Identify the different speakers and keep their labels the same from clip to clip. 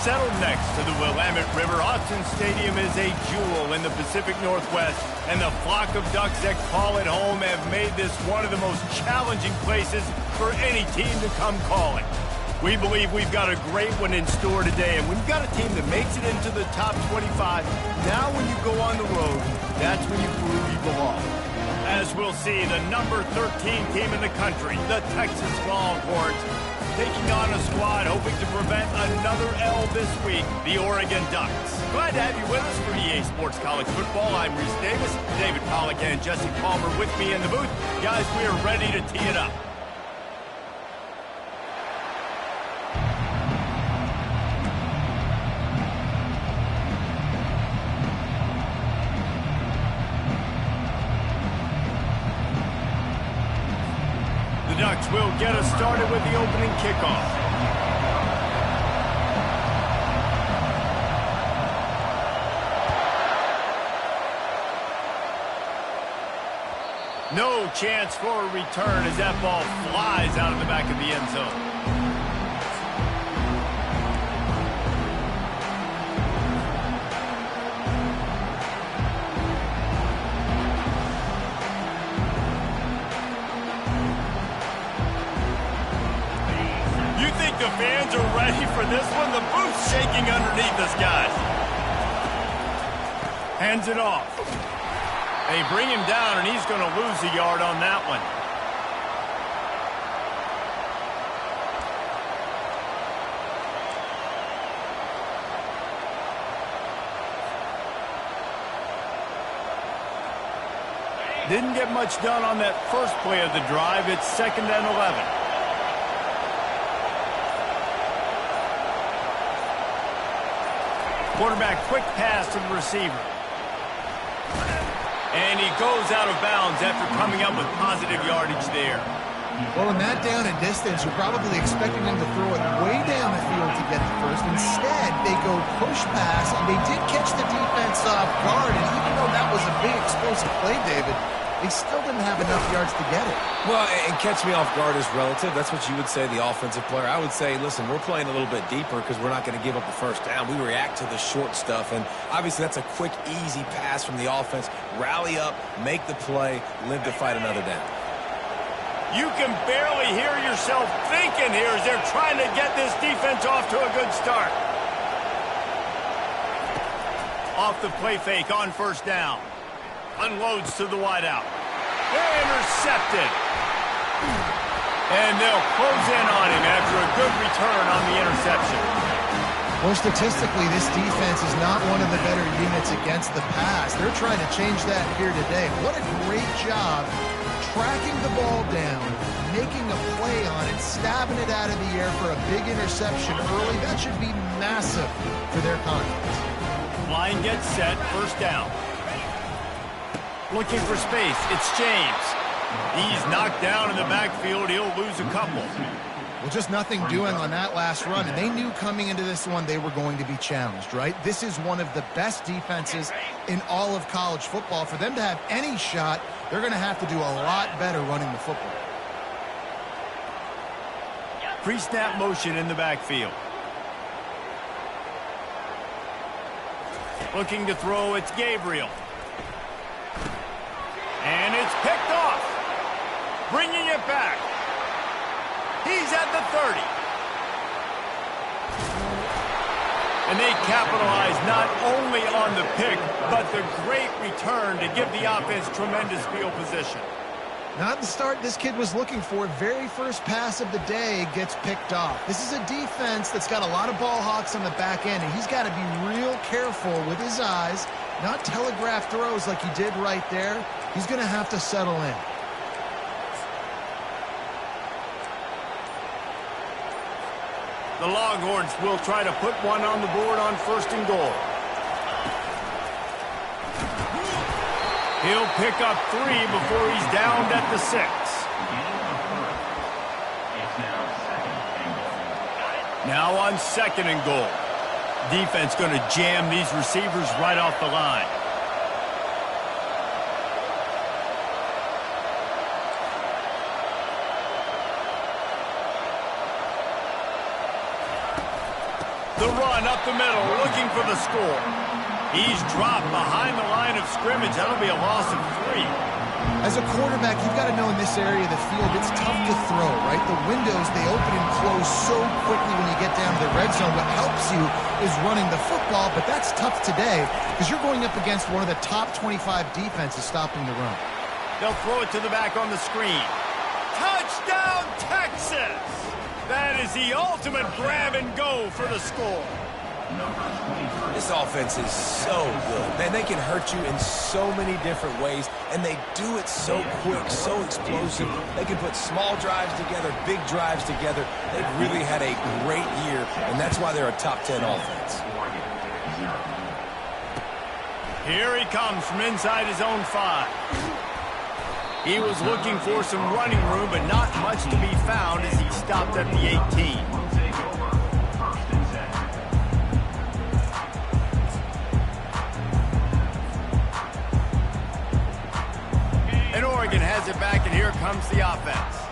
Speaker 1: settled next to the Willamette River. Autzen Stadium is a jewel in the Pacific Northwest, and the flock of Ducks that call it home have made this one of the most challenging places for any team to come calling. We believe we've got a great one in store today, and when you've got a team that makes it into the top 25, now when you go on the road, that's when you prove you belong. As we'll see, the number 13 team in the country, the Texas Longhorns, taking on a squad hoping to prevent another L this week, the Oregon Ducks. Glad to have you with us for EA Sports College Football. I'm Reese Davis, David Pollack and Jesse Palmer with me in the booth. Guys, we are ready to tee it up. Ducks will get us started with the opening kickoff. No chance for a return as that ball flies out of the back of the end zone. The fans are ready for this one. The booth's shaking underneath us, guys. Hands it off. They bring him down, and he's going to lose a yard on that one. Didn't get much done on that first play of the drive. It's 2nd and 11. Quarterback, quick pass to the receiver. And he goes out of bounds after coming up with positive yardage there.
Speaker 2: Well, in that down and distance, you're probably expecting them to throw it way down the field to get the first. Instead, they go push pass, and they did catch the defense off guard. And even though that was a big explosive play, David, they still didn't have enough yards to get it.
Speaker 3: Well, and catch me off guard is relative. That's what you would say, the offensive player. I would say, listen, we're playing a little bit deeper because we're not going to give up the first down. We react to the short stuff, and obviously that's a quick, easy pass from the offense. Rally up, make the play, live to fight another down.
Speaker 1: You can barely hear yourself thinking here as they're trying to get this defense off to a good start. Off the play fake on first down. Unloads to the wideout. They're intercepted. And they'll close in on him after a good return on the interception.
Speaker 2: Well, statistically, this defense is not one of the better units against the pass. They're trying to change that here today. What a great job tracking the ball down, making a play on it, stabbing it out of the air for a big interception early. That should be massive for their confidence.
Speaker 1: Line gets set, first down. Looking for space, it's James. He's knocked down in the backfield. He'll lose a couple.
Speaker 2: Well, just nothing doing on that last run, and they knew coming into this one they were going to be challenged, right? This is one of the best defenses in all of college football. For them to have any shot, they're going to have to do a lot better running the football.
Speaker 1: Pre-snap motion in the backfield. Looking to throw, it's Gabriel. And it's picked off. Bringing it back. He's at the 30. And they capitalize not only on the pick, but the great return to give the offense tremendous field position.
Speaker 2: Not the start this kid was looking for. Very first pass of the day gets picked off. This is a defense that's got a lot of ball hawks on the back end, and he's got to be real careful with his eyes, not telegraph throws like he did right there. He's going to have to settle in.
Speaker 1: The Longhorns will try to put one on the board on 1st and goal. He'll pick up 3 before he's downed at the 6. Now on 2nd and goal. Defense going to jam these receivers right off the line. The run up the middle, looking for the score. He's dropped behind the line of scrimmage. That'll be a loss of 3.
Speaker 2: As a quarterback, you've got to know in this area of the field, it's tough to throw, right? The windows, they open and close so quickly when you get down to the red zone. What helps you is running the football, but that's tough today because you're going up against one of the top 25 defenses stopping the run.
Speaker 1: They'll throw it to the back on the screen. Touchdown, Texas! That is the ultimate grab and go for the score.
Speaker 3: This offense is so good. Man, they can hurt you in so many different ways, and they do it so quick, so explosive. They can put small drives together, big drives together. They've really had a great year, and that's why they're a top 10 offense.
Speaker 1: Here he comes from inside his own 5. He was looking for some running room, but not much to be found as he stopped at the 18. And Oregon has it back, and here comes the offense.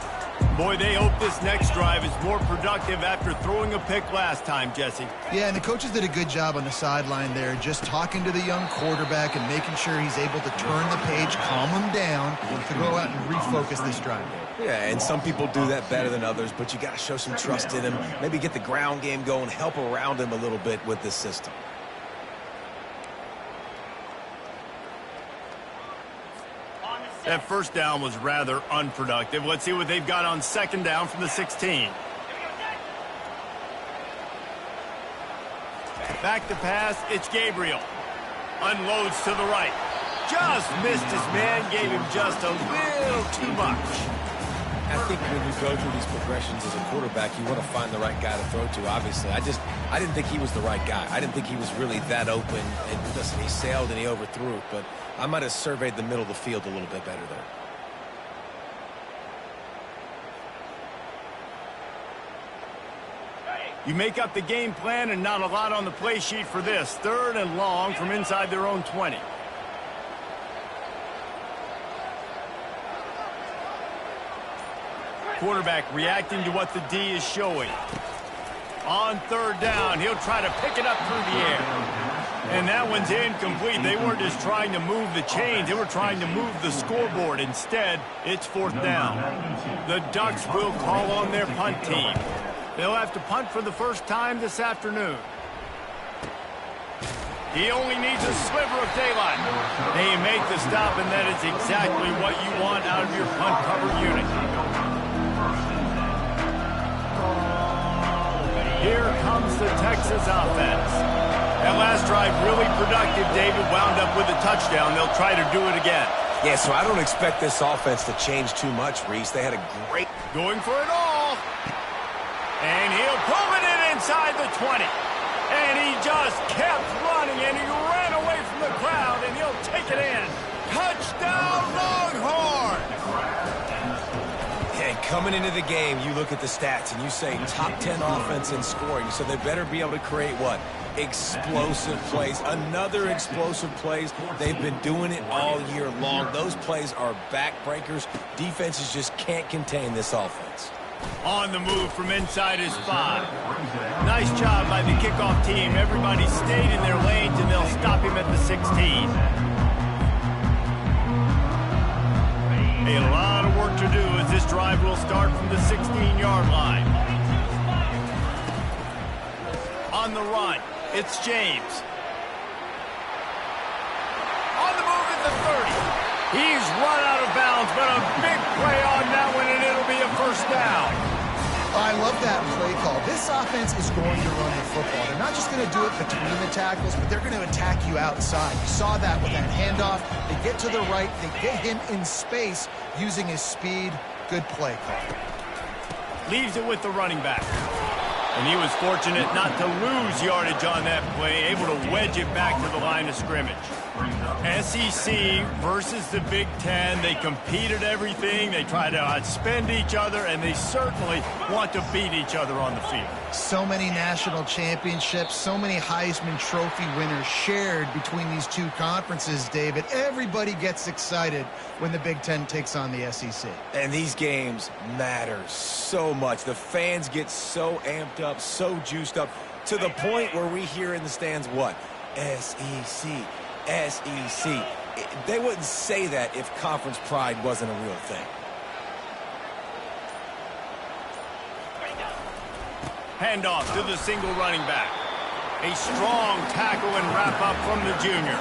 Speaker 1: Boy, they hope this next drive is more productive after throwing a pick last time, Jesse.
Speaker 2: Yeah, and the coaches did a good job on the sideline there, just talking to the young quarterback and making sure he's able to turn the page, calm him down, to go out and refocus this drive.
Speaker 3: Yeah, and some people do that better than others, but you got to show some trust in him. Maybe get the ground game going, help around him a little bit with this system.
Speaker 1: That first down was rather unproductive. Let's see what they've got on second down from the 16. Back to pass, it's Gabriel. Unloads to the right. Just missed his man, gave him just a little too much.
Speaker 3: I think when you go through these progressions as a quarterback, you want to find the right guy to throw to, obviously. I didn't think he was the right guy. I didn't think he was really that open. And listen, he sailed and he overthrew it, but I might have surveyed the middle of the field a little bit better there.
Speaker 1: You make up the game plan and not a lot on the play sheet for this. 3rd and long from inside their own 20. Quarterback reacting to what the D is showing. On 3rd down, he'll try to pick it up through the air. And that one's incomplete. They weren't just trying to move the chains. They were trying to move the scoreboard. Instead, it's 4th down. The Ducks will call on their punt team. They'll have to punt for the first time this afternoon. He only needs a sliver of daylight. They make the stop, and that is exactly what you want out of your punt cover unit. Here comes the Texas offense. That last drive really productive. David wound up with a touchdown. They'll try to do it again.
Speaker 3: Yeah, so I don't expect this offense to change too much, Reese. They had a great...
Speaker 1: Going for it all. And he'll pull it in inside the 20. And he just kept running, and he ran away from the crowd, and he'll take it in. Touchdown, Longhorn!
Speaker 3: And coming into the game, you look at the stats, and you say top 10 offense in scoring, so they better be able to create what? Explosive plays. Another explosive plays. They've been doing it all year long. Those plays are backbreakers. Defenses just can't contain this offense.
Speaker 1: On the move from inside his 5. Nice job by the kickoff team. Everybody stayed in their lanes, and they'll stop him at the 16. A lot of work to do as this drive will start from the 16-yard line. On the run, it's James. On the move at the 30. He's run out of bounds, but a big play on that one, and it'll be a first down.
Speaker 2: I love that play call. This offense is going to run the football. They're not just going to do it between the tackles, but they're going to attack you outside. You saw that with that handoff. They get to the right. They get him in space using his speed. Good play call.
Speaker 1: Leaves it with the running back. And he was fortunate not to lose yardage on that play, able to wedge it back to the line of scrimmage. SEC versus the Big Ten. They compete at everything. They try to outspend each other, and they certainly want to beat each other on the field.
Speaker 2: So many national championships, so many Heisman Trophy winners shared between these two conferences, David. Everybody gets excited when the Big Ten takes on the SEC.
Speaker 3: And these games matter so much. The fans get so amped up, so juiced up. To the point where we hear in the stands what? SEC, SEC. They wouldn't say that if conference pride wasn't a real thing.
Speaker 1: Handoff to the single running back. A strong tackle and wrap up from the junior.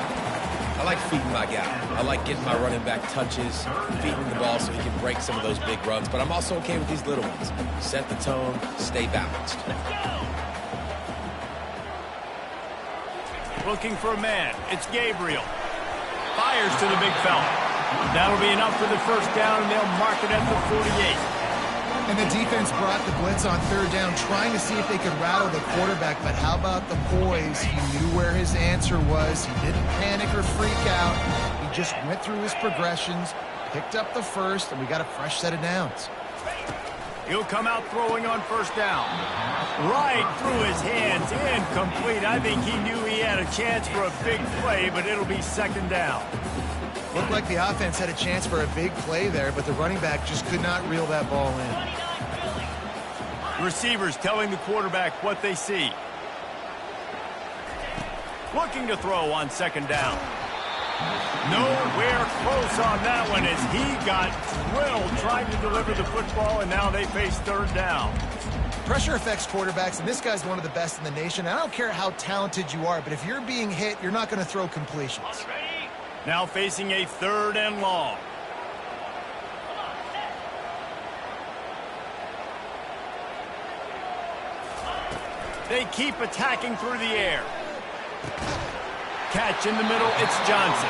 Speaker 3: I like feeding my guy. I like getting my running back touches, feeding the ball so he can break some of those big runs. But I'm also okay with these little ones. Set the tone, stay balanced.
Speaker 1: Looking for a man. It's Gabriel. Fires to the big fella. That'll be enough for the first down, and they'll mark it at the 48.
Speaker 2: And the defense brought the blitz on third down, trying to see if they could rattle the quarterback. But how about the poise? He knew where his answer was. He didn't panic or freak out. He just went through his progressions, picked up the first, and we got a fresh set of downs.
Speaker 1: He'll come out throwing on first down. Right through his hands, incomplete. I think he knew he had a chance for a big play, but it'll be second down.
Speaker 2: Looked like the offense had a chance for a big play there, but the running back just could not reel that ball in.
Speaker 1: Receivers telling the quarterback what they see. Looking to throw on second down. Nowhere close on that one as he got drilled trying to deliver the football, and now they face third down.
Speaker 2: Pressure affects quarterbacks, and this guy's one of the best in the nation. I don't care how talented you are, but if you're being hit, you're not going to throw completions.
Speaker 1: Now facing a third and long. They keep attacking through the air. Catch in the middle, it's Johnson.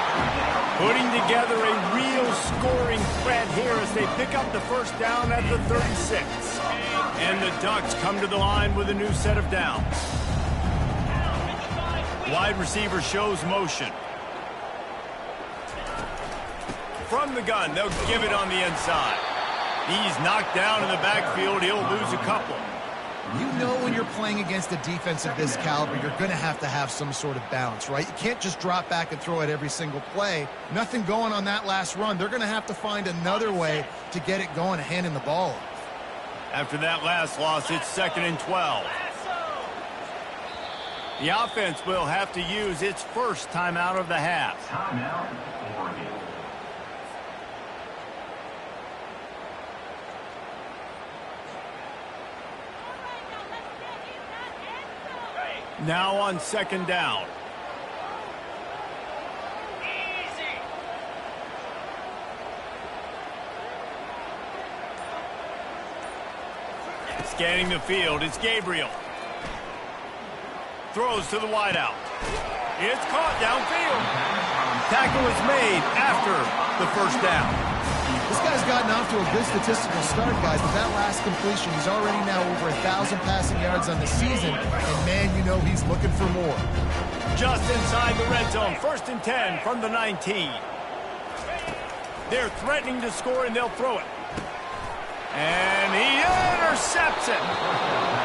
Speaker 1: Putting together a real scoring threat here as they pick up the first down at the 36. And the Ducks come to the line with a new set of downs. Wide receiver shows motion. From the gun, they'll give it on the inside. He's knocked down in the backfield. He'll lose a couple.
Speaker 2: You know when you're playing against a defense of this caliber, you're going to have some sort of balance, right? You can't just drop back and throw it every single play. Nothing going on that last run. They're going to have to find another way to get it going, handing the ball off. After that last loss, it's 2nd and 12. The offense will have to use its first timeout of the half.
Speaker 4: Timeout, Oregon.
Speaker 1: Now on second down. Scanning the field, it's Gabriel. Throws to the wideout. It's caught downfield. Tackle is made after the first down. This guy's gotten off to a good statistical start, guys, but that last completion, he's already now over 1,000 passing yards on the season, and man, you know he's looking for more. Just inside the red zone, 1st and 10 from the 19. They're threatening to score, and they'll throw it. And he intercepts it.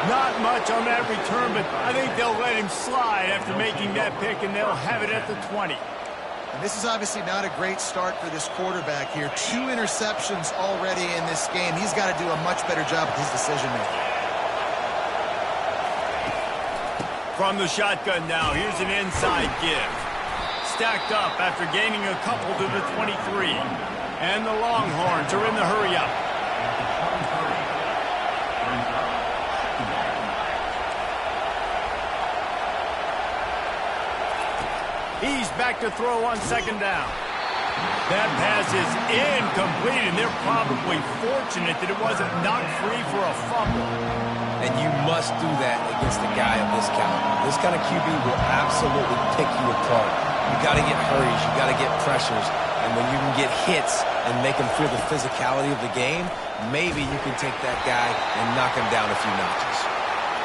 Speaker 1: Not much on that return, but I think they'll let him slide after making that pick, and they'll have it at the 20. And this is obviously not a great start for this quarterback here. 2 interceptions already in this game. He's got to do a much better job with his decision-making. From the shotgun now, here's an inside give. Stacked up after gaining a couple to the 23. And the Longhorns are in the hurry-up. He's back to throw on second down. That pass is incomplete, and they're probably fortunate that it wasn't knocked free for a fumble.
Speaker 3: And you must do that against a guy of this caliber. This kind of QB will absolutely pick you apart. You got to get hurries, you got to get pressures, and when you can get hits and make him feel the physicality of the game, maybe you can take that guy and knock him down a few notches.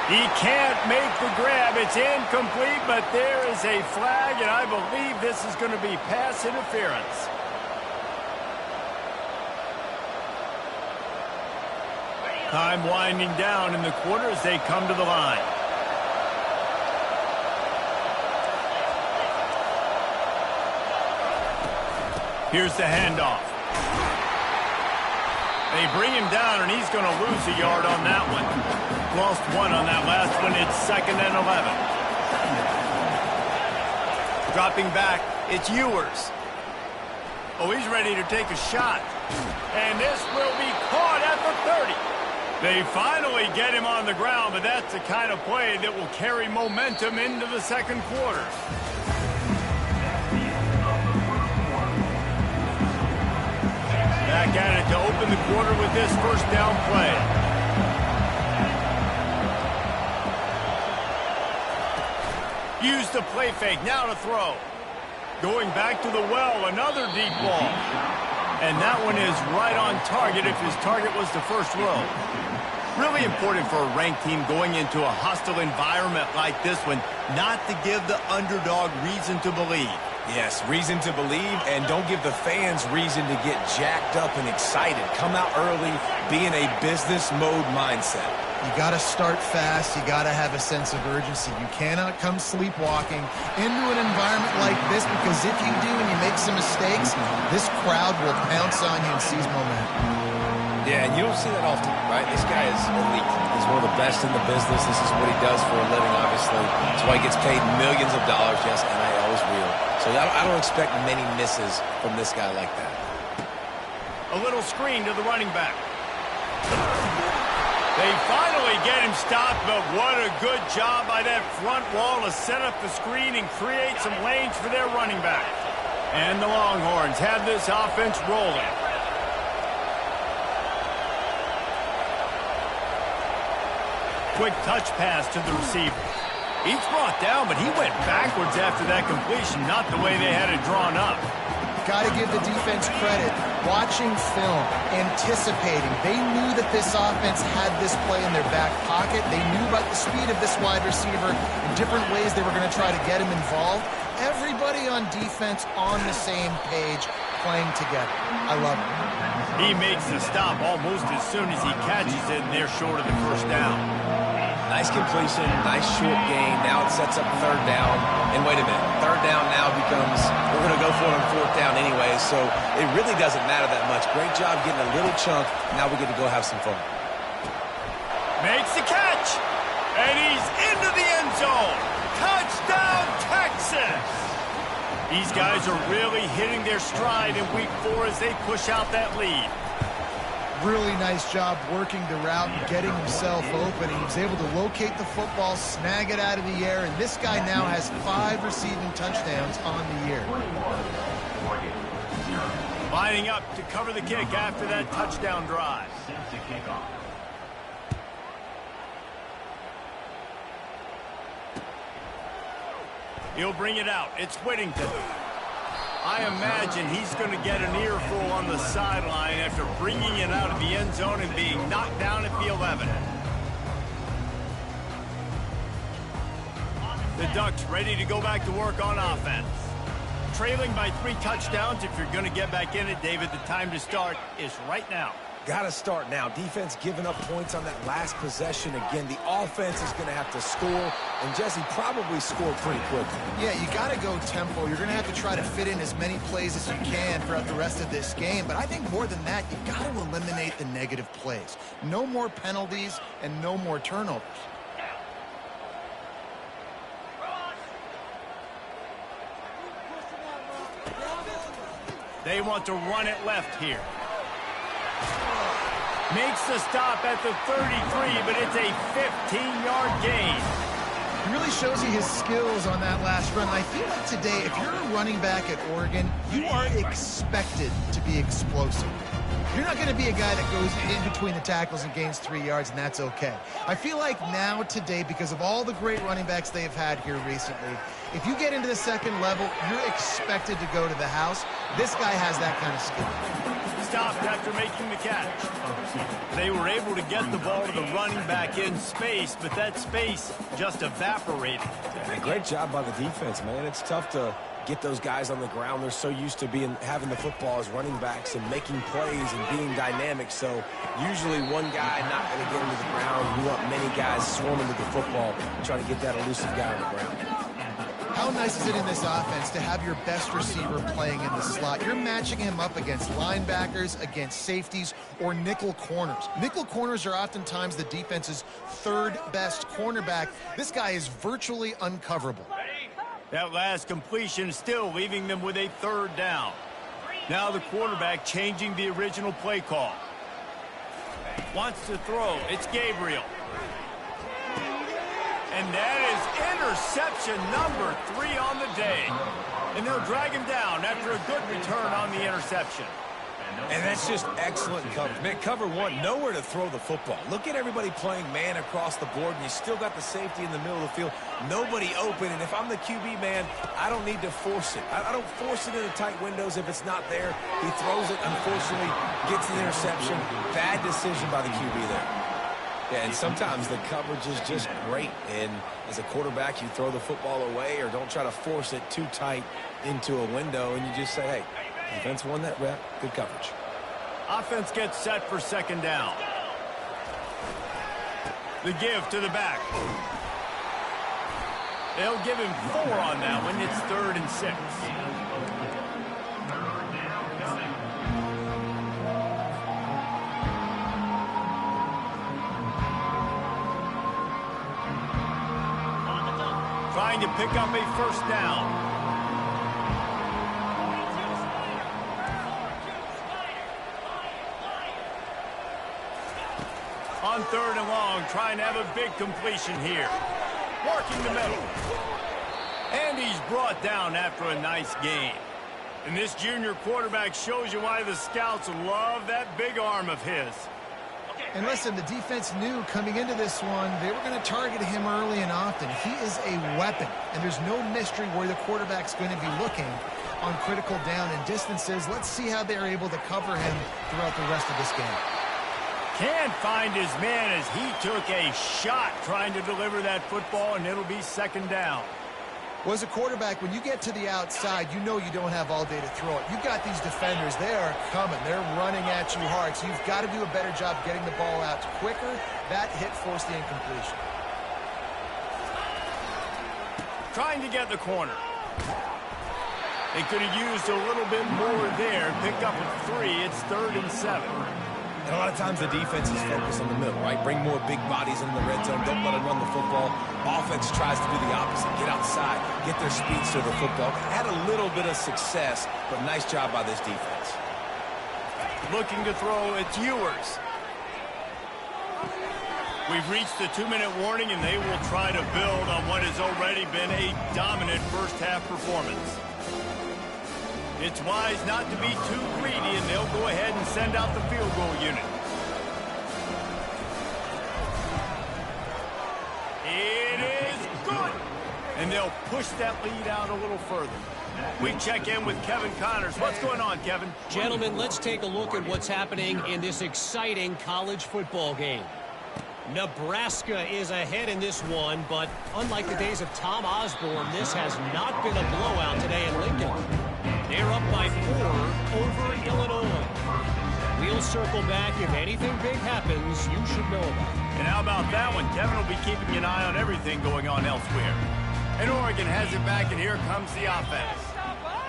Speaker 1: He can't make the grab. It's incomplete, but there is a flag, and I believe this is going to be pass interference. Time winding down in the quarter as they come to the line. Here's the handoff. They bring him down, and he's going to lose a yard on that one. lost one on that last one. It's 2nd and 11. Dropping back, it's Ewers. Oh, he's ready to take a shot. And this will be caught at the 30. They finally get him on the ground, but that's the kind of play that will carry momentum into the second quarter. Back at it to open the quarter with this first down play. Use the play fake, now to throw. Going back to the well, another deep ball. And that one is right on target if his target was the first row. Really important for a ranked team going into a hostile environment like this one, not to give the underdog reason to believe.
Speaker 3: Yes, reason to believe, and don't give the fans reason to get jacked up and excited. Come out early, be in a business mode mindset.
Speaker 2: You got to start fast. You got to have a sense of urgency. You cannot come sleepwalking into an environment like this, because if you do and you make some mistakes, this crowd will pounce on you and seize momentum.
Speaker 3: Yeah, and you don't see that often, right? This guy is elite. He's one of the best in the business. This is what he does for a living, obviously. That's why he gets paid millions of dollars. Yes, NIL is real. So I don't expect many misses from this guy like that.
Speaker 1: A little screen to the running back. They finally get him stopped, but what a good job by that front wall to set up the screen and create some lanes for their running back. And the Longhorns have this offense rolling. Quick touch pass to the receiver. He's brought down, but he went backwards after that completion, not the way they had it drawn up.
Speaker 2: Got to give the defense credit. Watching film, anticipating. They knew that this offense had this play in their back pocket. They knew about the speed of this wide receiver and different ways they were going to try to get him involved. Everybody on defense on the same page, playing together. I love it.
Speaker 1: He makes the stop almost as soon as he catches it, and they're short of the first down.
Speaker 3: Nice completion, nice short gain. Now it sets up 3rd down. And wait a minute, 3rd down now becomes, we're going to go for it on 4th down anyway, so it really doesn't matter that much. Great job getting a little chunk. Now we get to go have some fun.
Speaker 1: Makes the catch, and he's into the end zone. Touchdown, Texas! These guys are really hitting their stride in week 4 as they push out that lead.
Speaker 2: Really nice job working the route and getting himself open. He was able to locate the football, snag it out of the air, and this guy now has 5 receiving touchdowns on the year.
Speaker 1: Lining up to cover the kick after that touchdown drive. He'll bring it out. It's Whittington. I imagine he's going to get an earful on the sideline after bringing it out of the end zone and being knocked down at the 11. The Ducks ready to go back to work on offense. Trailing by 3 touchdowns. If you're going to get back in it, David, the time to start is right now.
Speaker 3: Got to start now. Defense giving up points on that last possession. Again, the offense is going to have to score, and Jesse probably scored pretty quickly.
Speaker 2: Yeah, you got to go tempo. You're going to have to try to fit in as many plays as you can throughout the rest of this game. But I think more than that, you got to eliminate the negative plays. No more penalties and no more turnovers.
Speaker 1: They want to run it left here. Makes the stop at the 33, but it's a 15-yard gain.
Speaker 2: He really shows you his skills on that last run. I feel like today, if you're a running back at Oregon, you are expected to be explosive. You're not going to be a guy that goes in between the tackles and gains 3 yards, and that's okay. I feel like now, today, because of all the great running backs they've had here recently, if you get into the second level, you're expected to go to the house. This guy has that kind of skill.
Speaker 1: Stopped after making the catch. They were able to get the ball to the running back in space, but that space just evaporated.
Speaker 3: Yeah, great job by the defense, man. It's tough to get those guys on the ground. They're so used to having the football as running backs and making plays and being dynamic. So usually one guy not going to get into the ground. You want many guys swarming to the football, trying to get that elusive guy on the ground.
Speaker 2: How nice is it in this offense to have your best receiver playing in the slot? You're matching him up against linebackers, against safeties, or nickel corners. Nickel corners are oftentimes the defense's third best cornerback. This guy is virtually uncoverable.
Speaker 1: That last completion still leaving them with a third down. Now the quarterback changing the original play call. Wants to throw. It's Gabriel. And that is interception number 3 on the day. And they'll drag him down after a good return on the interception.
Speaker 3: And that's just excellent coverage. Man, cover one, nowhere to throw the football. Look at everybody playing man across the board, and you still got the safety in the middle of the field. Nobody open, and if I'm the QB, man, I don't need to force it. I don't force it into tight windows if it's not there. He throws it, unfortunately, gets the interception. Bad decision by the QB there. Yeah, and sometimes the coverage is just great. And as a quarterback, you throw the football away or don't try to force it too tight into a window, and you just say, hey, defense won that rep. Good coverage.
Speaker 1: Offense gets set for second down. The give to the back. They'll give him 4 on that one. It's 3rd and 6. Trying to pick up a first down. On 3rd and long, trying to have a big completion here. Working the middle. And he's brought down after a nice gain. And this junior quarterback shows you why the scouts love that big arm of his.
Speaker 2: And listen, the defense knew coming into this one, they were going to target him early and often. He is a weapon, and there's no mystery where the quarterback's going to be looking on critical down and distances. Let's see how they're able to cover him throughout the rest of this game.
Speaker 1: Can't find his man as he took a shot trying to deliver that football, and it'll be second down.
Speaker 2: Well, as a quarterback, when you get to the outside, you know you don't have all day to throw it. You've got these defenders. They are coming. They're running at you hard. So you've got to do a better job getting the ball out quicker. That hit forced the incompletion.
Speaker 1: Trying to get the corner. They could have used a little bit more there. Pick up a 3. It's 3rd and 7.
Speaker 3: And a lot of times the defense is focused on the middle, right? Bring more big bodies into the red zone. Don't let them run the football. Offense tries to do the opposite. Get outside. Get their speeds to the football. Had a little bit of success, but nice job by this defense.
Speaker 1: Looking to throw, it's Ewers. We've reached the 2-minute warning, and they will try to build on what has already been a dominant first-half performance. It's wise not to be too greedy, and they'll go ahead and send out the field goal unit. It is good! And they'll push that lead out a little further. We check in with Kevin Connors. What's going on, Kevin?
Speaker 5: Gentlemen, let's take a look at what's happening in this exciting college football game. Nebraska is ahead in this one, but unlike the days of Tom Osborne, this has not been a blowout today in Lincoln. They're up by 4 over Illinois. We'll circle back. If anything big happens, you should know about it.
Speaker 1: And how about that one? Kevin will be keeping an eye on everything going on elsewhere. And Oregon has it back, and here comes the offense.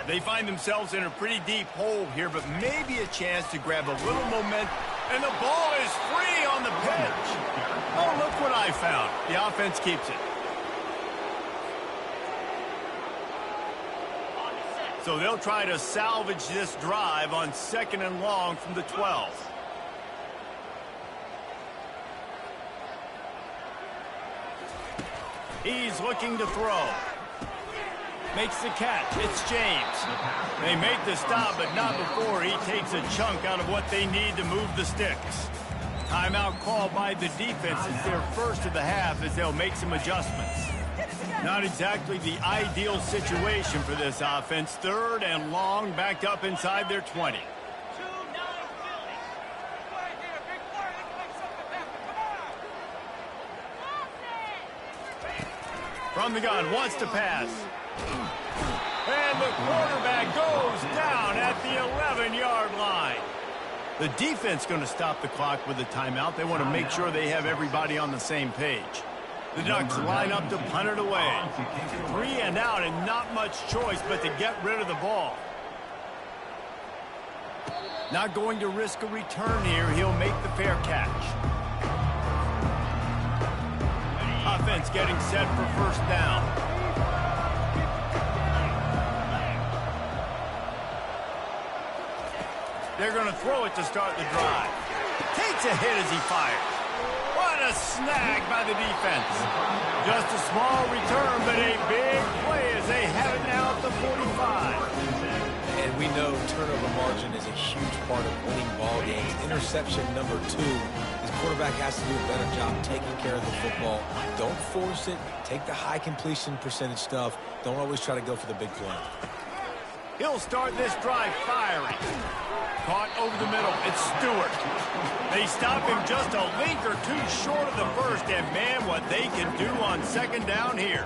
Speaker 1: They find themselves in a pretty deep hole here, but maybe a chance to grab a little momentum. And the ball is free on the pitch. Oh, look what I found. The offense keeps it. So they'll try to salvage this drive on 2nd and long from the 12. He's looking to throw. Makes the catch. It's James. They make the stop, but not before he takes a chunk out of what they need to move the sticks. Timeout called by the defense. It's their first of the half as they'll make some adjustments. Not exactly the ideal situation for this offense. 3rd and long, backed up inside their 20. From the gun, wants to pass. And the quarterback goes down at the 11-yard line. The defense going to stop the clock with a timeout. They want to make sure they have everybody on the same page. The Ducks line up to punt it away. 3 and out and not much choice but to get rid of the ball. Not going to risk a return here. He'll make the fair catch. Offense getting set for first down. They're going to throw it to start the drive. Takes a hit as he fires. What a snag by the defense. Just a small return, but a big play as they have it now at the 45.
Speaker 3: And we know turnover margin is a huge part of winning ball games. Interception number 2. His quarterback has to do a better job taking care of the football. Don't force it. Take the high completion percentage stuff. Don't always try to go for the big play.
Speaker 1: He'll start this drive firing. Caught over the middle. It's Stewart. They stop him just a link or 2 short of the first, and man, what they can do on second down here.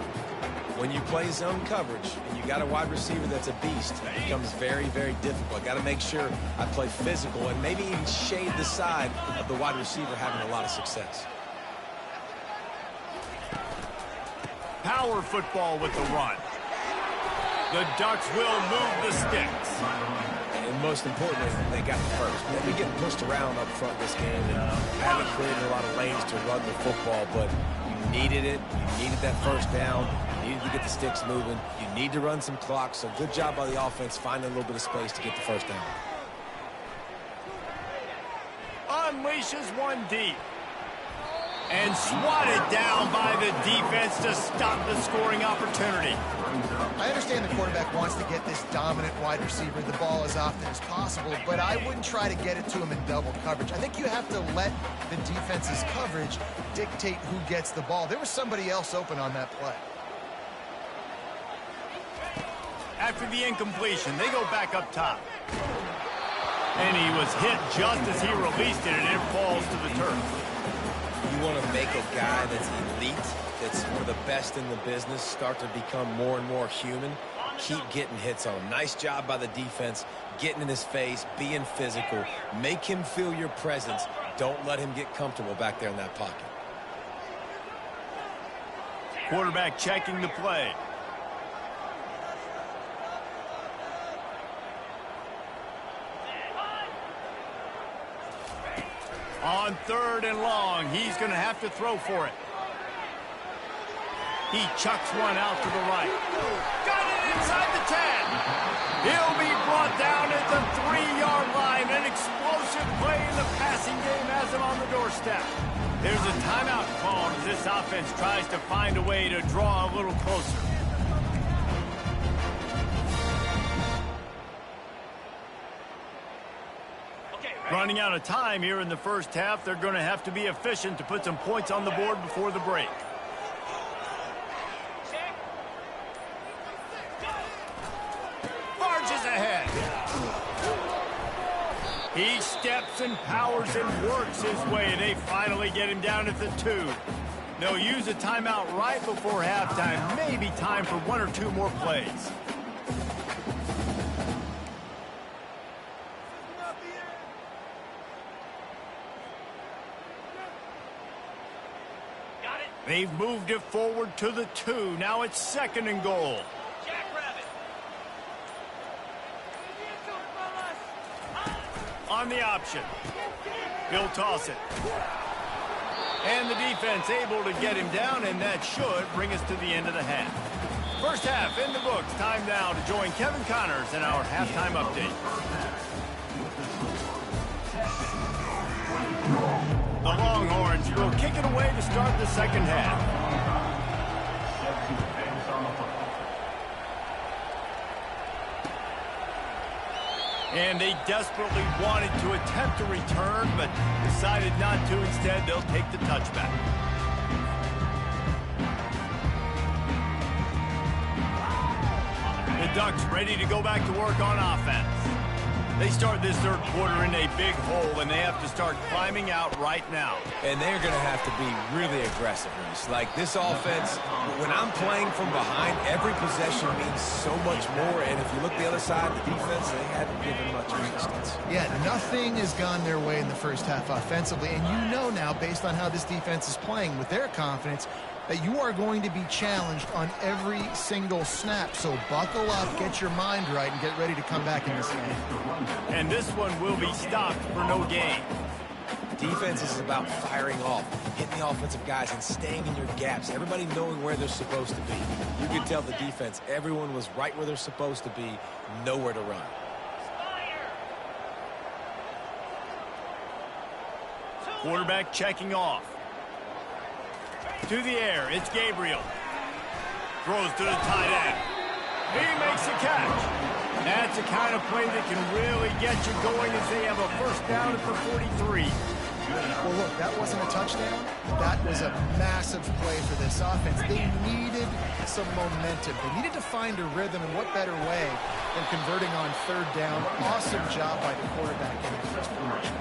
Speaker 3: When you play zone coverage and you got a wide receiver that's a beast, it becomes very, very difficult. Got to make sure I play physical and maybe even shade the side of the wide receiver having a lot of success.
Speaker 1: Power football with the run. The Ducks will move the sticks.
Speaker 3: And most importantly, they got the first. We get pushed around up front this game and haven't created a lot of lanes to run the football, but you needed it. You needed that first down. You needed to get the sticks moving. You need to run some clock, so good job by the offense finding a little bit of space to get the first down.
Speaker 1: Unleashes one deep. And swatted down by the defense to stop the scoring opportunity.
Speaker 2: I understand the quarterback wants to get this dominant wide receiver the ball as often as possible, but I wouldn't try to get it to him in double coverage. I think you have to let the defense's coverage dictate who gets the ball. There was somebody else open on that play.
Speaker 1: After the incompletion, they go back up top. And he was hit just as he released it, and it falls to the turf.
Speaker 3: You want to make a guy that's elite, that's one of the best in the business, start to become more and more human. Keep getting hits on him. Nice job by the defense, getting in his face, being physical. Make him feel your presence. Don't let him get comfortable back there in that pocket.
Speaker 1: Quarterback checking the play. On 3rd and long, he's going to have to throw for it. He chucks one out to the right. Got it inside the 10. He'll be brought down at the 3-yard line. An explosive play in the passing game has him on the doorstep. There's a timeout called as this offense tries to find a way to draw a little closer. Running out of time here in the first half. They're going to have to be efficient to put some points on the board before the break. Barges ahead. He steps and powers and works his way. They finally get him down at the 2. They'll use a timeout right before halftime. Maybe time for 1 or 2 more plays. They've moved it forward to the 2. Now it's 2nd and goal. On the option. He'll toss it. And the defense able to get him down, and that should bring us to the end of the half. First half in the books. Time now to join Kevin Connors in our halftime update. The Longhorns will kick it away to start the second half. And they desperately wanted to attempt a return, but decided not to. Instead, they'll take the touchback. The Ducks ready to go back to work on offense. They start this third quarter in a big hole, and they have to start climbing out right now.
Speaker 3: And they're going to have to be really aggressive. Like this offense, when I'm playing from behind, every possession means so much more. And if you look the other side, the defense, they haven't given much resistance.
Speaker 2: Yeah, nothing has gone their way in the first half offensively. And you know now, based on how this defense is playing with their confidence, that you are going to be challenged on every single snap. So buckle up, get your mind right, and get ready to come back in this game.
Speaker 1: And this one will be stopped for no gain.
Speaker 3: Defense is about firing off, hitting the offensive guys, and staying in your gaps. Everybody knowing where they're supposed to be. You could tell the defense, everyone was right where they're supposed to be, nowhere to run.
Speaker 1: Quarterback checking off. To the air, it's Gabriel. Throws to the tight end. He makes the catch. That's the kind of play that can really get you going as they have a first down at the 43.
Speaker 2: Well, look, that wasn't a touchdown. That was a massive play for this offense. They needed some momentum. They needed to find a rhythm, and what better way than converting on third down. Awesome job by the quarterback in the first position.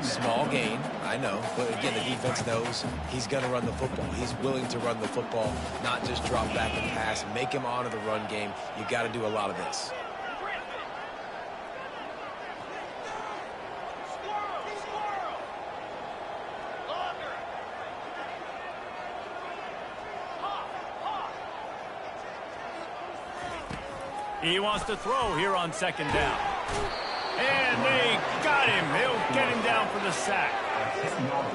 Speaker 3: Small gain, I know, but again, the defense knows he's going to run the football. He's willing to run the football, not just drop back and pass, make him honor the run game. You got to do a lot of this.
Speaker 1: He wants to throw here on second down. And they got him. He'll get him down for the sack.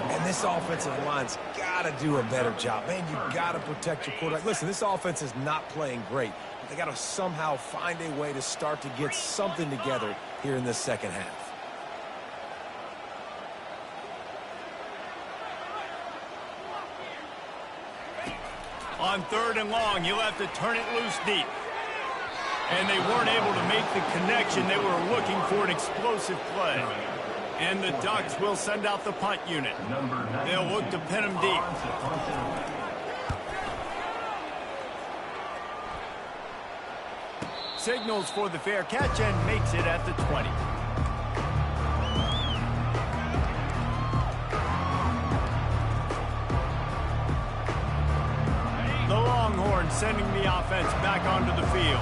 Speaker 3: And this offensive line's got to do a better job. Man, you got to protect your quarterback. Listen, this offense is not playing great. But they got to somehow find a way to start to get something together here in this second half.
Speaker 1: On third and long, he'll have to turn it loose deep. And they weren't able to make the connection. They were looking for an explosive play. And the Ducks will send out the punt unit. They'll look to pin him deep. Signals for the fair catch and makes it at the 20. The Longhorns sending the offense back onto the field.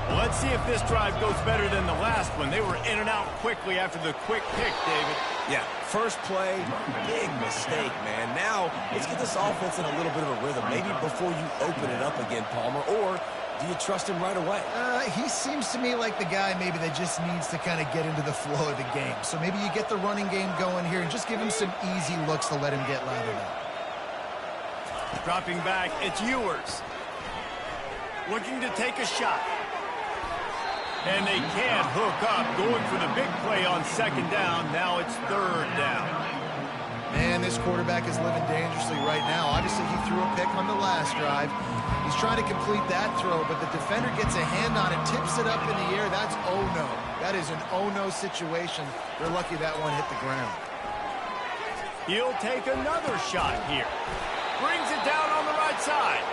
Speaker 1: Well, let's see if this drive goes better than the last one. They were in and out quickly after the quick pick, David.
Speaker 3: Yeah, first play, big mistake, man. Now, let's get this offense in a little bit of a rhythm. Maybe before you open it up again, Palmer, or do you trust him right away?
Speaker 2: He seems to me like the guy maybe that just needs to kind of get into the flow of the game. So maybe you get the running game going here and just give him some easy looks to let him get lathered up.
Speaker 1: Dropping back, it's Ewers. Looking to take a shot. And they can't hook up, going for the big play on second down. Now it's third down.
Speaker 2: Man, this quarterback is living dangerously right now. Obviously, he threw a pick on the last drive. He's trying to complete that throw, but the defender gets a hand on it, tips it up in the air. That's oh-no. That is an oh-no situation. They're lucky that one hit the ground.
Speaker 1: He'll take another shot here. Brings it down on the right side.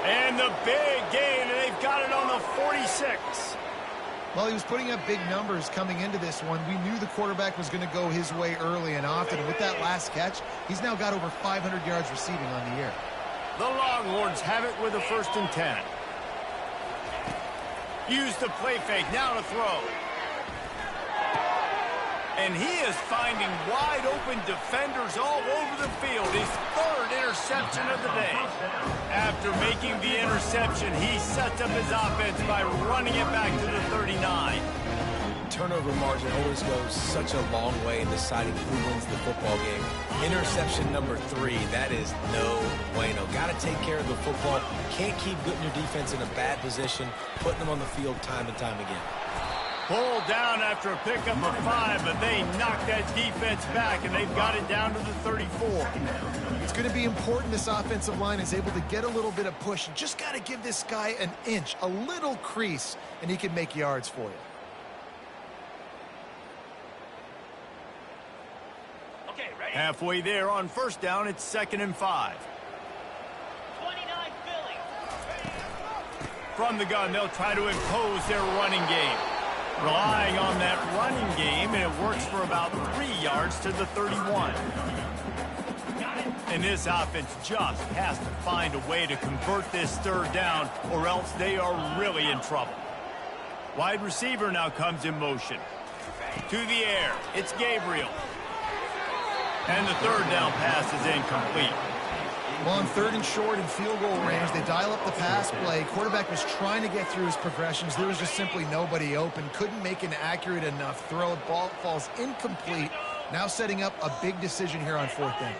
Speaker 1: And the big gain, and they've got it on the 46.
Speaker 2: Well, he was putting up big numbers coming into this one. We knew the quarterback was going to go his way early and often. And with that last catch, he's now got over 500 yards receiving on the year.
Speaker 1: The Longhorns have it with a 1st and 10. Use the play fake, now to throw. And he is finding wide open defenders all over the field. His 3rd interception of the day. After making the interception, he sets up his offense by running it back to the 39.
Speaker 3: Turnover margin always goes such a long way in deciding who wins the football game. Interception number 3, that is no bueno. Got to take care of the football. Can't keep putting your defense in a bad position, putting them on the field time and time again.
Speaker 1: Pulled down after a pickup of 5, but they knocked that defense back, and they've got it down to the 34.
Speaker 2: It's going to be important this offensive line is able to get a little bit of push. You just got to give this guy an inch, a little crease, and he can make yards for you.
Speaker 1: Okay, ready? Halfway there on 1st down, it's 2nd and 5.
Speaker 6: 29 Philly.
Speaker 1: From the gun, they'll try to impose their running game. Relying on that running game, and it works for about 3 yards to the 31. And this offense just has to find a way to convert this 3rd down, or else they are really in trouble. Wide receiver now comes in motion. To the air, it's Gabriel. And the 3rd down pass is incomplete.
Speaker 2: Well, on 3rd and short and field goal range, they dial up the pass play. Quarterback was trying to get through his progressions. There was just simply nobody open. Couldn't make an accurate enough throw. Ball falls incomplete. Now setting up a big decision here on 4th down.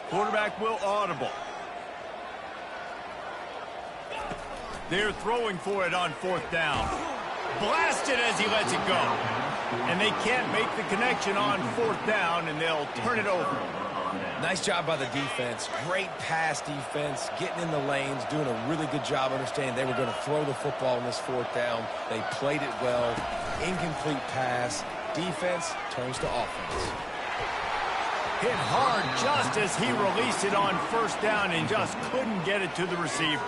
Speaker 1: Quarterback will audible. They're throwing for it on 4th down. Blasted as he lets it go. And they can't make the connection on 4th down, and they'll turn it over.
Speaker 3: Nice job by the defense. Great pass defense, getting in the lanes, doing a really good job understanding they were going to throw the football in this 4th down. They played it well. Incomplete pass. Defense turns to offense.
Speaker 1: Hit hard just as he released it on 1st down and just couldn't get it to the receiver.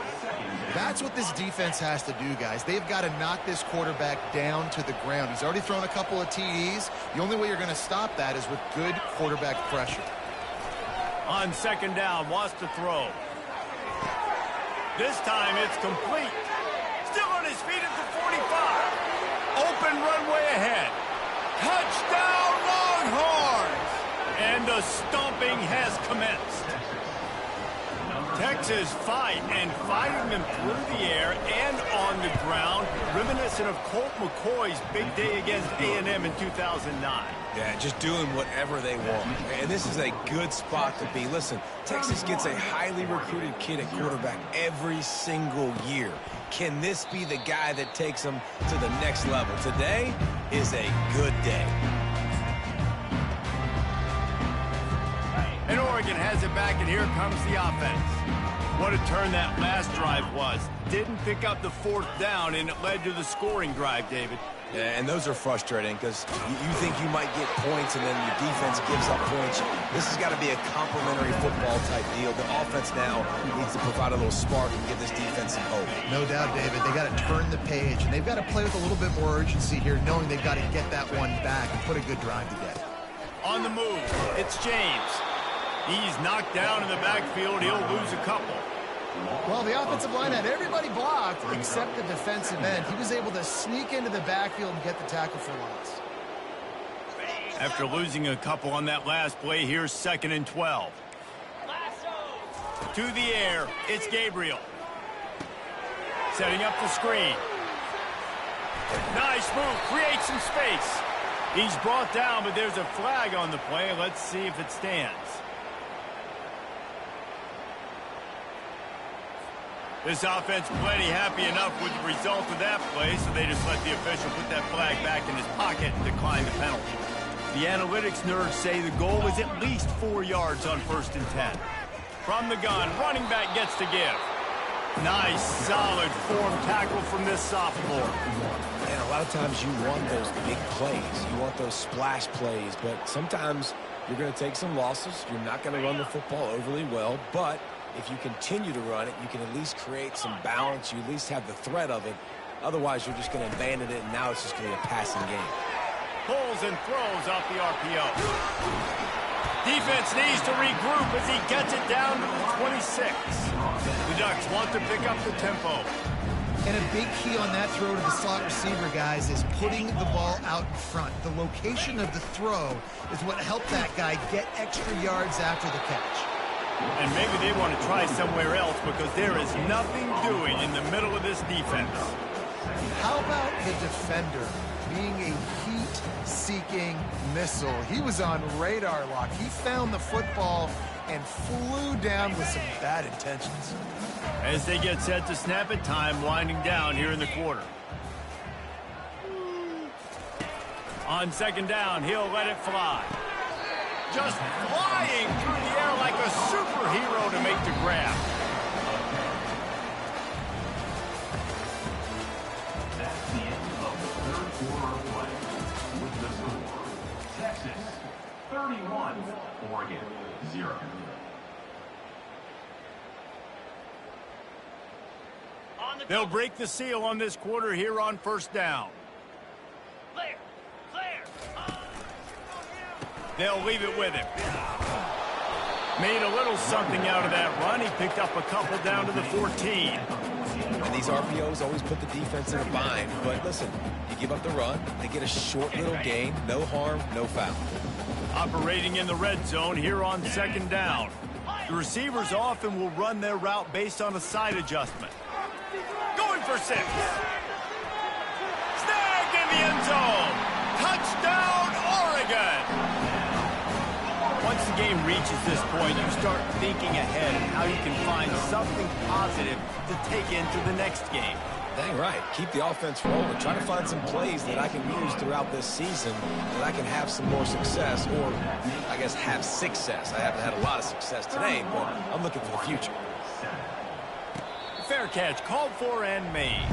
Speaker 2: That's what this defense has to do, guys. They've got to knock this quarterback down to the ground. He's already thrown a couple of TDs. The only way you're going to stop that is with good quarterback pressure.
Speaker 1: On 2nd down, wants to throw. This time it's complete. Still on his feet at the 45. Open runway ahead. Touchdown Longhorns! And the stomping has commenced. Texas fight and fighting them through the air and on the ground, reminiscent of Colt McCoy's big day against A&M in 2009.
Speaker 3: Yeah, just doing whatever they want. And this is a good spot to be. Listen, Texas gets a highly recruited kid at quarterback every single year. Can this be the guy that takes them to the next level? Today is a good day.
Speaker 1: And Oregon has it back, and here comes the offense. What a turn that last drive was. Didn't pick up the 4th down, and it led to the scoring drive, David.
Speaker 3: Yeah, and those are frustrating because you think you might get points, and then your defense gives up points. This has got to be a complementary football type deal. The offense now needs to provide a little spark and give this defense some hope.
Speaker 2: No doubt, David. They got to turn the page, and they've got to play with a little bit more urgency here, knowing they've got to get that one back and put a good drive together.
Speaker 1: On the move, it's James. He's knocked down in the backfield. He'll lose a couple.
Speaker 2: Well, the offensive line had everybody blocked except the defensive end. He was able to sneak into the backfield and get the tackle for loss.
Speaker 1: After losing a couple on that last play, here's 2nd and 12. To the air, it's Gabriel. Setting up the screen. Nice move, creates some space. He's brought down, but there's a flag on the play. Let's see if it stands. This offense plenty happy enough with the result of that play, so they just let the official put that flag back in his pocket and decline the penalty. The analytics nerds say the goal was at least 4 yards on 1st and 10. From the gun, running back gets to give. Nice, solid form tackle from this sophomore.
Speaker 3: And a lot of times you want those big plays. You want those splash plays, but sometimes you're going to take some losses. You're not going to run the football overly well, but if you continue to run it, you can at least create some balance. You at least have the threat of it. Otherwise, you're just going to abandon it, and now it's just going to be a passing game.
Speaker 1: Pulls and throws off the RPO. Defense needs to regroup as he gets it down to the 26. The Ducks want to pick up the tempo.
Speaker 2: And a big key on that throw to the slot receiver, guys, is putting the ball out in front. The location of the throw is what helped that guy get extra yards after the catch.
Speaker 1: And maybe they want to try somewhere else because there is nothing doing in the middle of this defense.
Speaker 2: How about the defender being a heat-seeking missile? He was on radar lock. He found the football and flew down with some bad intentions.
Speaker 1: As they get set to snap it, time winding down here in the quarter. On 2nd down, he'll let it fly. Just flying through the air like a superhero to make the grab.
Speaker 4: That's the end of the 3rd quarter of play. With the score, Texas 31, Oregon 0.
Speaker 1: They'll break the seal on this quarter here on 1st down.
Speaker 6: Clear!
Speaker 1: They'll leave it with him. Made a little something out of that run. He picked up a couple down to the 14.
Speaker 3: And these RPOs always put the defense in a bind. But listen, you give up the run, they get a short little gain. No harm, no foul.
Speaker 1: Operating in the red zone here on 2nd down. The receivers often will run their route based on a side adjustment. Going for 6. Snag in the end zone. Touchdown, Oregon. Once the game reaches this point, you start thinking ahead of how you can find something positive to take into the next game.
Speaker 3: Dang right. Keep the offense rolling. Try to find some plays that I can use throughout this season that I can have some more success, or I guess have success. I haven't had a lot of success today, but I'm looking for the future.
Speaker 1: Fair catch called for and made.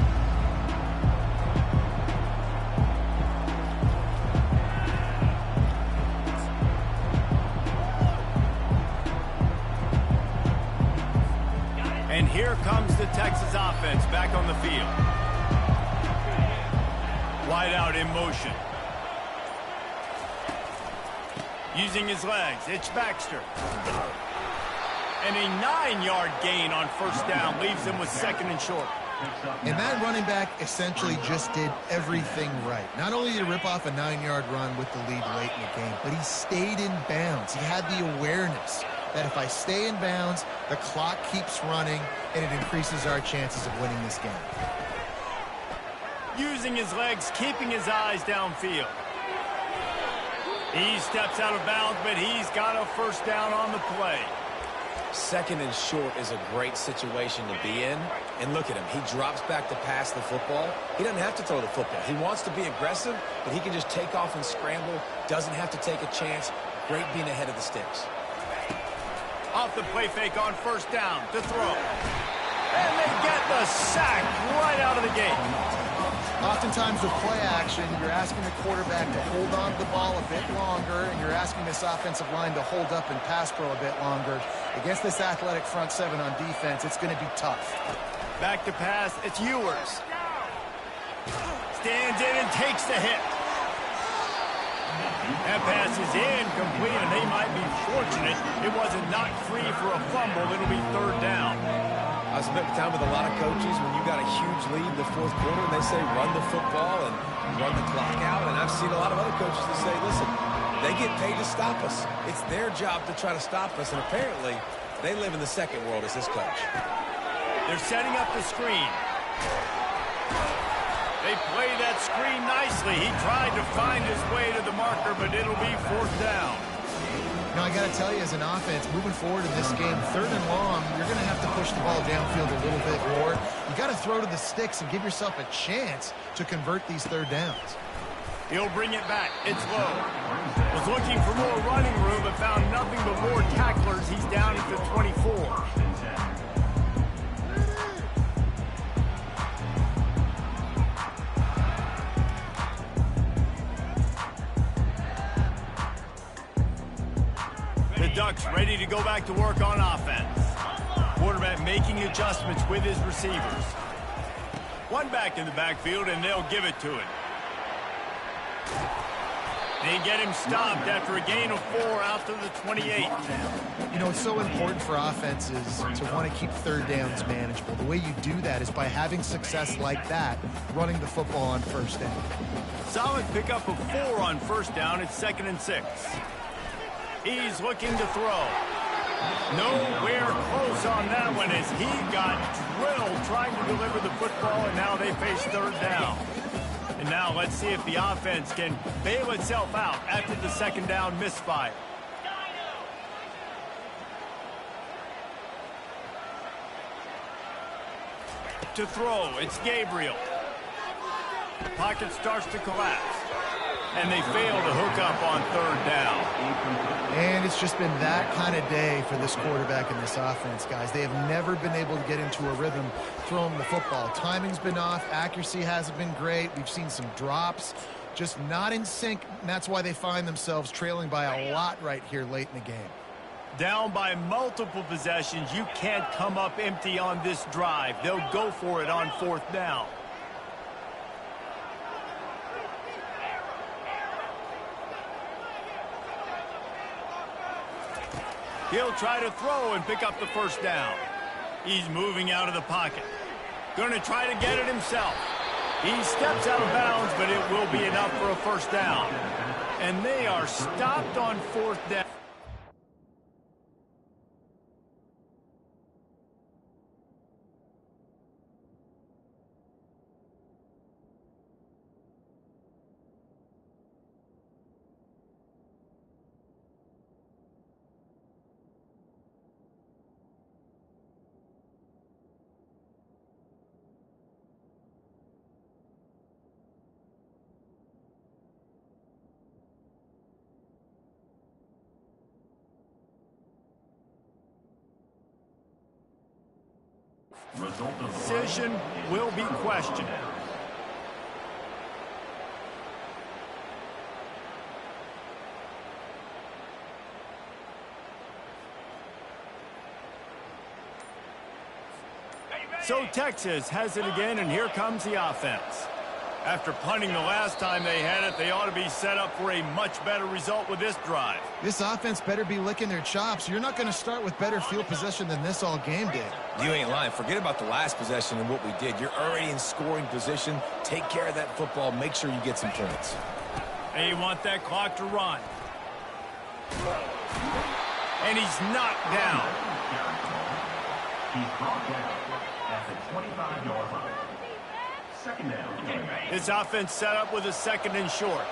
Speaker 1: And here comes the Texas offense back on the field. Wide out in motion. Using his legs, it's Baxter. And a 9-yard gain on first down leaves them with 2nd and short.
Speaker 2: And that running back essentially just did everything right. Not only did he rip off a 9-yard run with the lead late in the game, but he stayed in bounds. He had the awareness that if I stay in bounds, the clock keeps running, and it increases our chances of winning this game.
Speaker 1: Using his legs, keeping his eyes downfield. He steps out of bounds, but he's got a first down on the play.
Speaker 3: 2nd and short is a great situation to be in. And look at him. He drops back to pass the football. He doesn't have to throw the football. He wants to be aggressive, but he can just take off and scramble. Doesn't have to take a chance. Great being ahead of the sticks.
Speaker 1: Off the play fake on first down to throw. And they get the sack right out of the gate.
Speaker 2: Oftentimes with play action, you're asking the quarterback to hold on to the ball a bit longer, and you're asking this offensive line to hold up and pass pro a bit longer. Against this athletic front 7 on defense, it's going to be tough.
Speaker 1: Back to pass, it's Ewers. Stands in and takes the hit. That pass is incomplete, and they might be fortunate it wasn't knocked free for a fumble. It'll be 3rd down.
Speaker 3: I spent time with a lot of coaches when you got a huge lead in the 4th quarter, and they say run the football and run the clock out. And I've seen a lot of other coaches that say, listen, they get paid to stop us. It's their job to try to stop us, and apparently they live in the second world as this coach.
Speaker 1: They're setting up the screen. They play that screen nicely. He tried to find his way to the marker, but it'll be 4th down.
Speaker 2: Now, I got to tell you, as an offense, moving forward in this game, 3rd and long, you're going to have to push the ball downfield a little bit more. You got to throw to the sticks and give yourself a chance to convert these 3rd downs.
Speaker 1: He'll bring it back. It's low. Was looking for more running room, but found nothing but more tacklers. He's down at the 24. Ducks ready to go back to work on offense. Quarterback making adjustments with his receivers. One back in the backfield, and they'll give it to him. They get him stopped after a gain of 4 out to the 28.
Speaker 2: You know, it's so important for offenses to want to keep 3rd downs manageable. The way you do that is by having success like that, running the football on 1st down.
Speaker 1: Solid pickup of 4 on 1st down. It's 2nd and 6. He's looking to throw. Nowhere close on that one as he got drilled trying to deliver the football, and now they face 3rd down. And now let's see if the offense can bail itself out after the 2nd down misfire. To throw, it's Gabriel. Pocket starts to collapse. And they fail to hook up on 3rd down.
Speaker 2: And it's just been that kind of day for this quarterback and this offense, guys. They have never been able to get into a rhythm throwing the football. Timing's been off. Accuracy hasn't been great. We've seen some drops. Just not in sync, and that's why they find themselves trailing by a lot right here late in the game.
Speaker 1: Down by multiple possessions. You can't come up empty on this drive. They'll go for it on 4th down. He'll try to throw and pick up the 1st down. He's moving out of the pocket. Going to try to get it himself. He steps out of bounds, but it will be enough for a 1st down. And they are stopped on 4th down.
Speaker 4: Result of the
Speaker 1: Decision will be questioned. So Texas has it again, and here comes the offense. After punting the last time they had it, they ought to be set up for a much better result with this drive.
Speaker 2: This offense better be licking their chops. You're not going to start with better field possession than this all game did.
Speaker 3: You ain't lying. Forget about the last possession and what we did. You're already in scoring position. Take care of that football. Make sure you get some points.
Speaker 1: They want that clock to run. And he's knocked down.
Speaker 4: He's brought down at the 25-yard line. Second down.
Speaker 1: This offense set up with a second and short.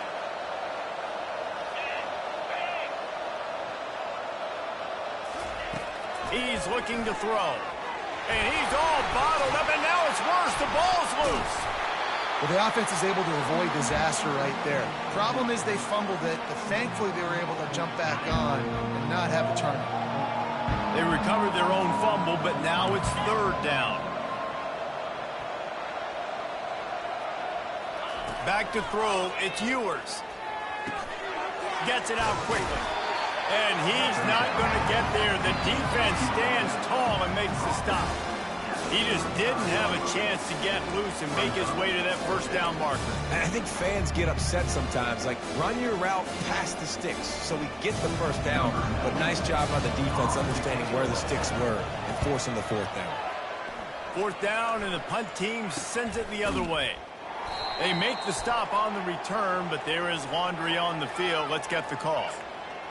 Speaker 1: He's looking to throw. And he's all bottled up, and now it's worse. The ball's loose.
Speaker 2: Well, the offense is able to avoid disaster right there. Problem is they fumbled it, but thankfully they were able to jump back on and not have a turnover.
Speaker 1: They recovered their own fumble, but now it's third down. Back to throw, it's Ewers. Gets it out quickly. And he's not going to get there. The defense stands tall and makes the stop. He just didn't have a chance to get loose and make his way to that first down marker.
Speaker 3: And I think fans get upset sometimes. Like, run your route past the sticks so we get the first down. But nice job by the defense understanding where the sticks were and forcing the fourth down.
Speaker 1: Fourth down, and the punt team sends it the other way. They make the stop on the return, but there is laundry on the field. Let's get the call.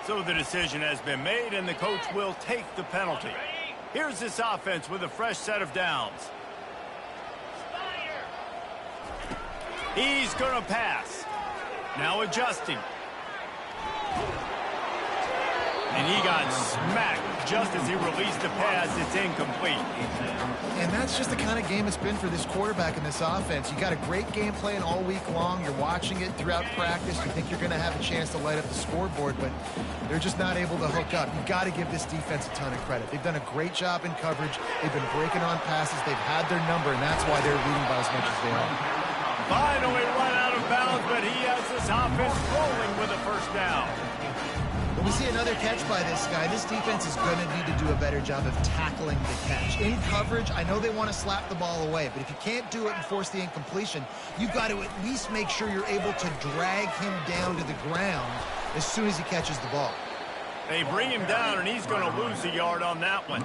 Speaker 1: So the decision has been made, and the coach will take the penalty. Here's this offense with a fresh set of downs. He's going to pass. Now adjusting. And he got smacked just as he released the pass. It's incomplete.
Speaker 2: And that's just the kind of game it's been for this quarterback in this offense. You got a great game plan all week long. You're watching it throughout practice. You think you're going to have a chance to light up the scoreboard, but they're just not able to hook up. You got to give this defense a ton of credit. They've done a great job in coverage. They've been breaking on passes. They've had their number, and that's why they're leading by as much as they are.
Speaker 1: Finally run out of bounds, but he has this offense rolling with a first down.
Speaker 2: When we see another catch by this guy, this defense is going to need to do a better job of tackling the catch. In coverage, I know they want to slap the ball away, but if you can't do it and force the incompletion, you've got to at least make sure you're able to drag him down to the ground as soon as he catches the ball.
Speaker 1: They bring him down, and he's going to lose a yard on that one.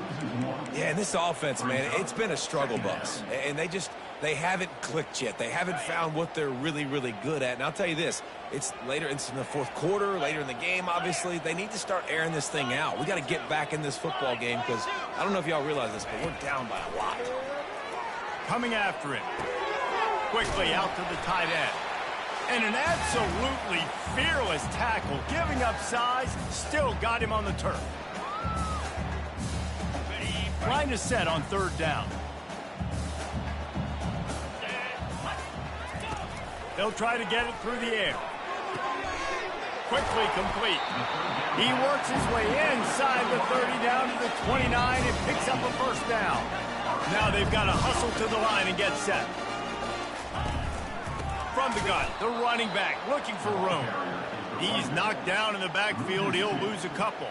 Speaker 3: Yeah, and this offense, man, it's been a struggle bus. And they haven't clicked yet. They haven't found what they're really, really good at. And I'll tell you this, it's in the fourth quarter, later in the game, obviously. They need to start airing this thing out. We got to get back in this football game because I don't know if y'all realize this, but we're down by a lot.
Speaker 1: Coming after him. Quickly out to the tight end. And an absolutely fearless tackle, giving up size, still got him on the turf. Line is set on third down. They'll try to get it through the air. Quickly complete. He works his way inside the 30 down to the 29 and picks up a first down. Now they've got to hustle to the line and get set. From the gun, the running back looking for room. He's knocked down in the backfield. He'll lose a couple.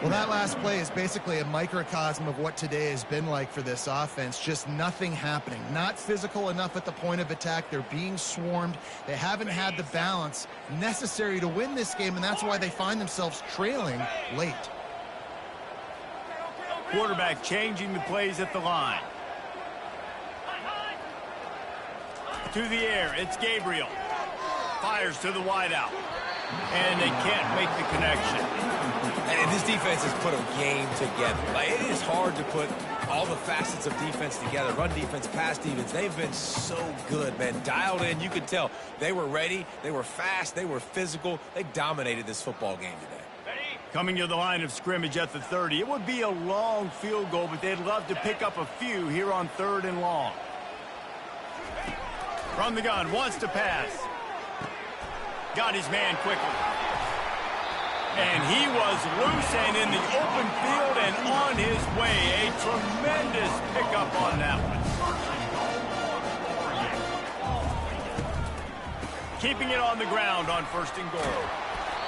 Speaker 2: Well, that last play is basically a microcosm of what today has been like for this offense. Just nothing happening. Not physical enough at the point of attack. They're being swarmed. They haven't had the balance necessary to win this game, and that's why they find themselves trailing late.
Speaker 1: Quarterback changing the plays at the line. To the air, it's Gabriel. Fires to the wideout. And they can't make the connection.
Speaker 3: And this defense has put a game together. Like, it is hard to put all the facets of defense together. Run defense, pass defense. They've been so good, man. Dialed in. You could tell they were ready. They were fast. They were physical. They dominated this football game today.
Speaker 1: Coming to the line of scrimmage at the 30. It would be a long field goal, but they'd love to pick up a few here on third and long. From the gun, wants to pass. Got his man quickly. And he was loose and in the open field and on his way. A tremendous pickup up on that one. Keeping it on the ground on 1st and goal.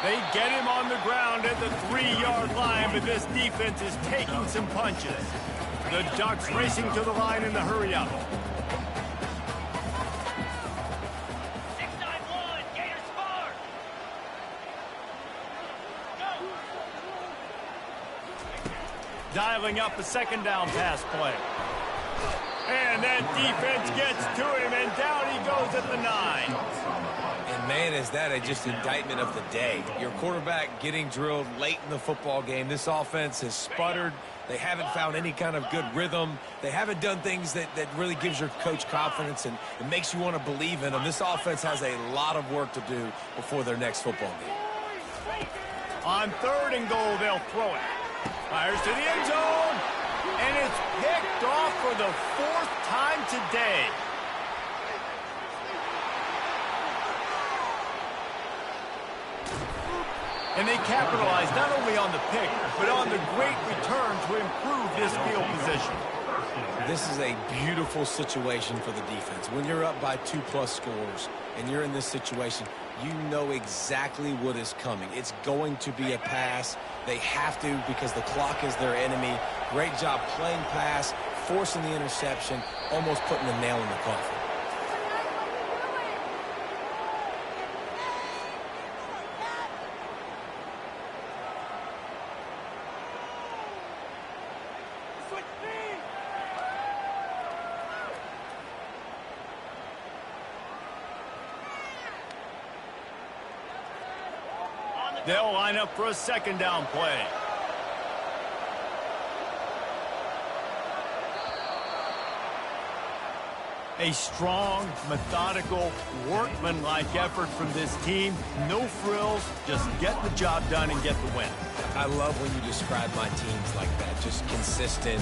Speaker 1: They get him on the ground at the 3-yard line, but this defense is taking some punches. The Ducks racing to the line in the hurry-up.
Speaker 6: 691, Gators far. Go.
Speaker 1: Dialing up a 2nd down pass play. And that defense gets to him, and down he goes at the 9.
Speaker 3: And man, is that just indictment of the day. Your quarterback getting drilled late in the football game. This offense has sputtered. They haven't found any kind of good rhythm. They haven't done things that really gives your coach confidence and it makes you want to believe in them. This offense has a lot of work to do before their next football game.
Speaker 1: On 3rd and goal, they'll throw it. Fires to the end zone, and it's picked off for the 4th time today. And they capitalize not only on the pick, but on the great return to improve this field position.
Speaker 3: This is a beautiful situation for the defense. When you're up by 2+ scores and you're in this situation, you know exactly what is coming. It's going to be a pass. They have to because the clock is their enemy. Great job playing pass, forcing the interception, almost putting the nail in the coffin.
Speaker 1: They'll line up for a 2nd down play. A strong, methodical, workmanlike effort from this team. No frills, just get the job done and get the win.
Speaker 3: I love when you describe my teams like that. Just consistent,